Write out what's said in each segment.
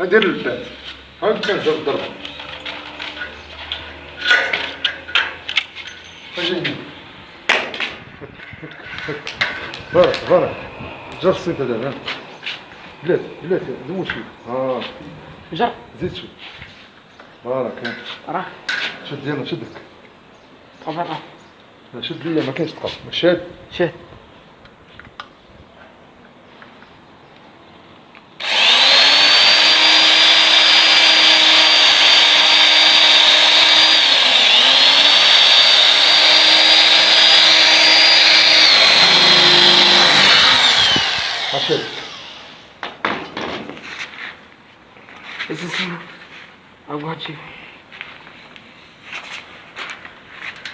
ندير البات هاكا نزيد الضربة اجي هنا بارك جرس انت دابا بلاتي دوز شويه جر زيد شويه بارك راه شد يلا شدك طبعا شد ليا ما كاينش تقف شاد عشان اساسا ابو هادشي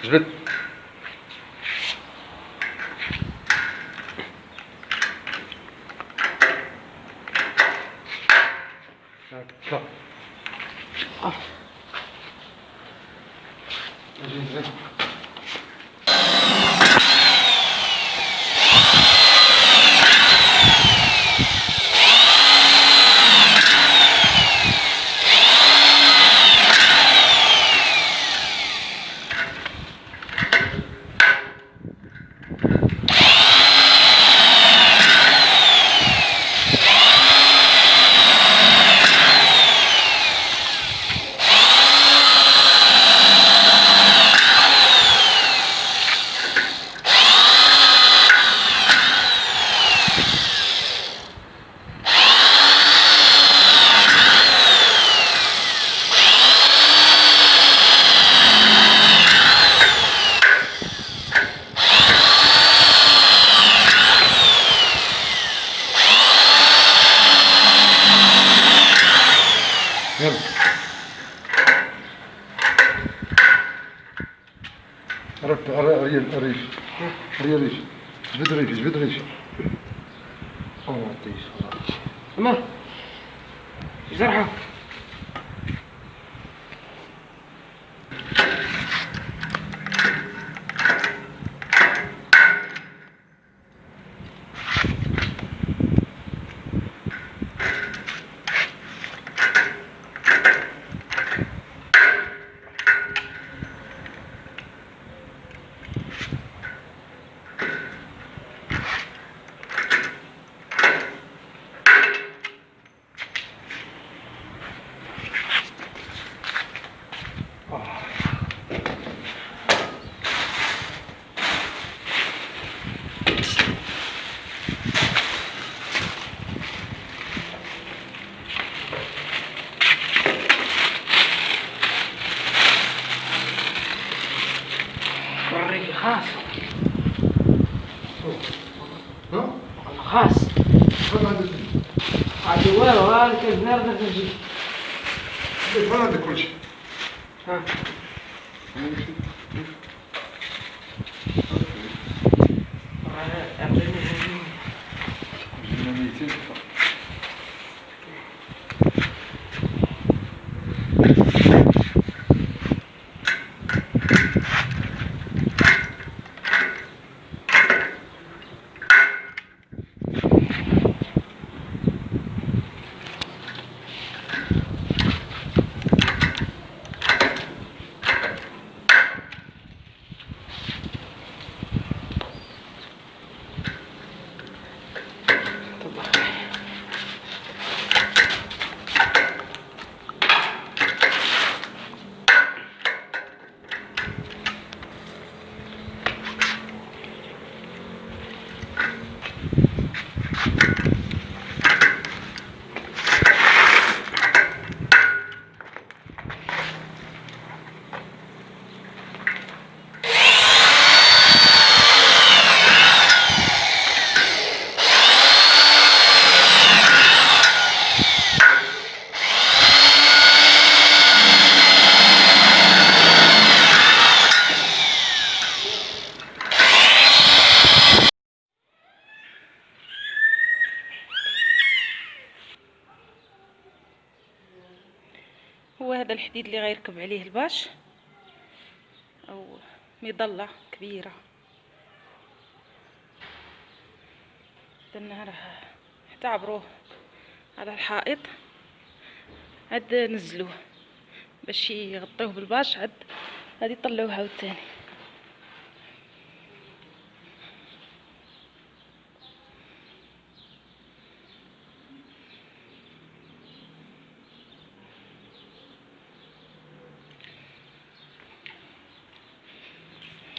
جبد طلع اجي نزيد يلا ريش جبد ريش اوه طيش اما جرحه وريك خاص خاص عادي والو ها الكزنار دا تجي هذا كل شيء ها هو هذا الحديد اللي غيركب عليه الباش او مظله كبيره درنا راه حتى عبروه على الحائط عاد نزلوه باش يغطيوه بالباش، عاد غادي يطلعوه عاوتاني.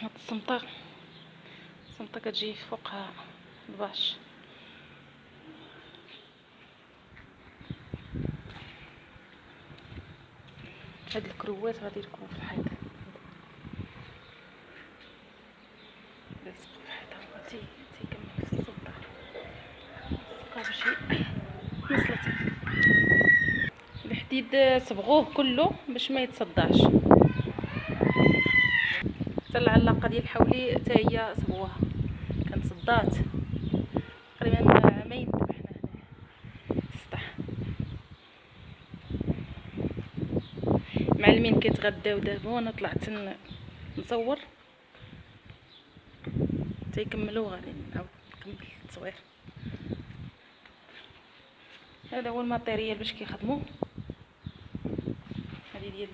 هاد السمطة كتجي فوقها الباش. هاد الكروات غادي يركبوا في الحيط، لاصق في الحيط غادي تيكمل في السطح باش يصلت. الحديد صبغوه كله باش ما يتصدعش، حتى العلاقه ديال حولي حتى هي صبغوها، كانت صدات تقريبا عامين ذبحنا هنا السطح. معلمين كيتغداو دابا وانا طلعت نصور تيكملوا، غادي نعاود نكمل التصوير. هذا هو الماتيريال باش كيخدموا. هذه ديال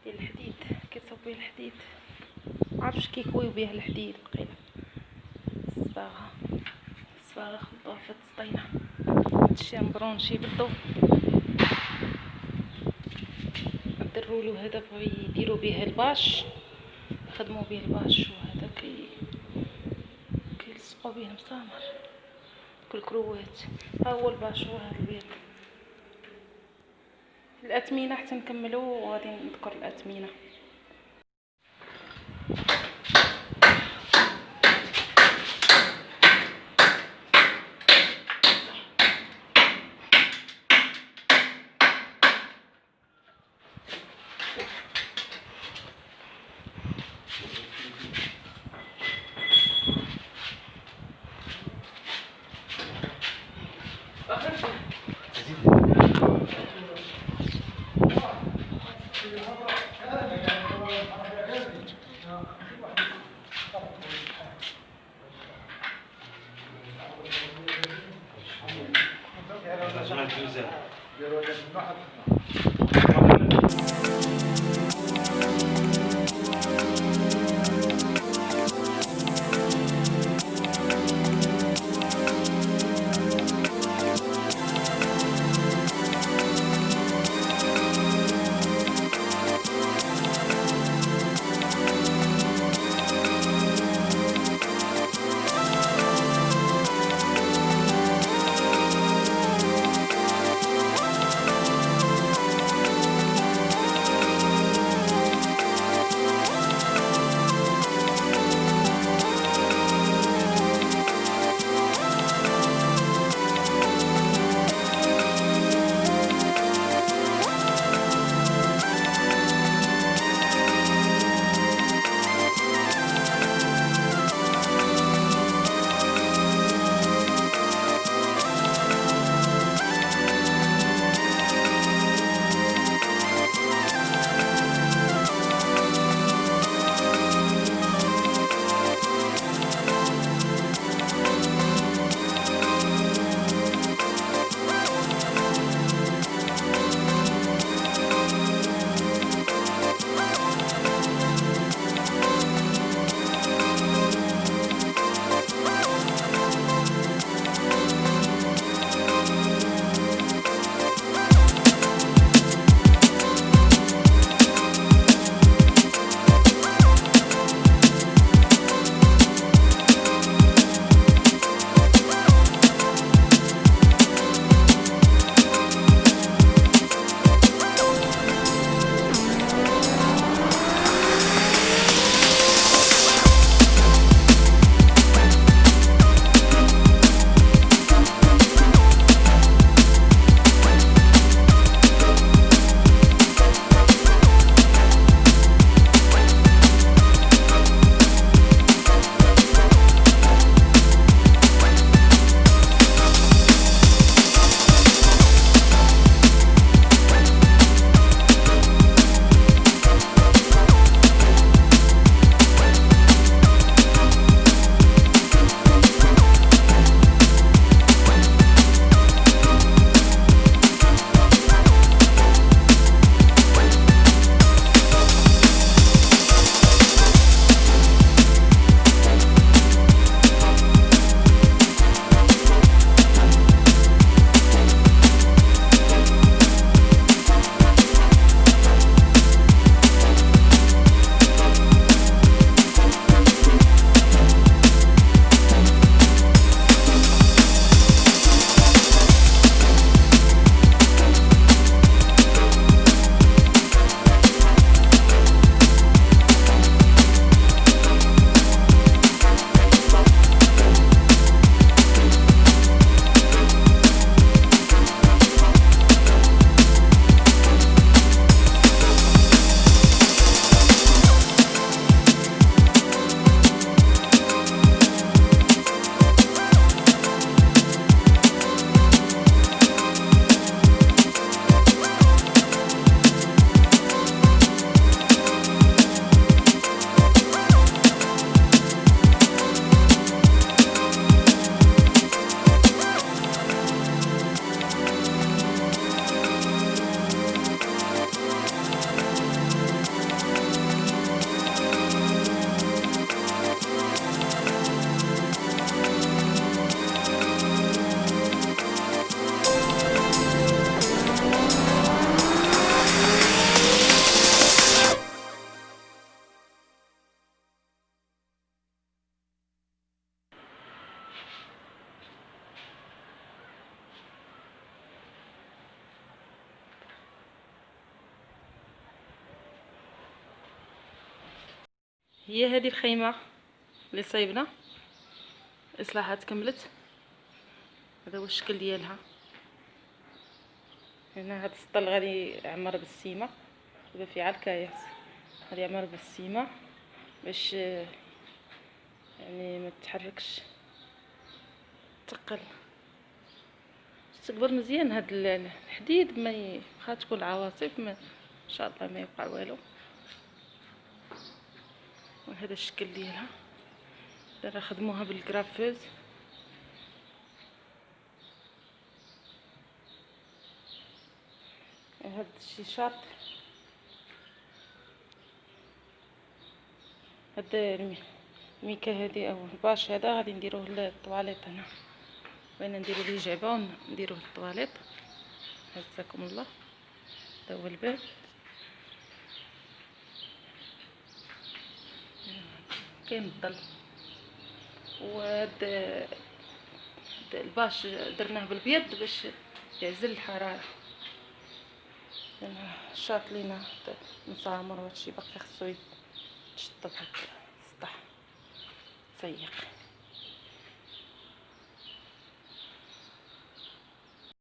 الحديد، كيتصاوب به الحديد، معرفتش كيكويو به الحديد بقيله. الصباغه خلطوها في السطينه، هادشي مبرونشي بالضو. درولو هذا بغاو يديروا به الباش، خدموا به الباش، وهذا كيلصقوا به المسامر كالكروات. ها هو الباش وهذا البيض. الأثمنة حتى نكملوا وغادي نذكر الأثمنة. هي هذه الخيمة اللي صايبنا إصلاحات كملت. هذا هو الشكل ديالها. هنا هاد السطل غادي يعمر بالسيمة، دابا فيه عا الكاياس، غادي يعمر بالسيمة باش يعني ما تتحركش تقل. تكبر مزيان هاد الحديد، ما واخا تكون العواصف ما ان شاء الله ما يوقع والو. وهذا الشكل ديالها راه خدموها بالكرافوز. هاد الشيشات، هاد الميكا هادي او الباش هذا غادي نديروه للطواليط. هنا بغينا نديرو ليه جعبه ونديروه للطواليط. جزاكم الله. هذا هو الباب. كاين الظل. وهاد الباش درناه بالبيض باش يعزل الحراره. شاط لينا مسامر وهادشي باقي خصو يتشطب. هاد السطح سيق.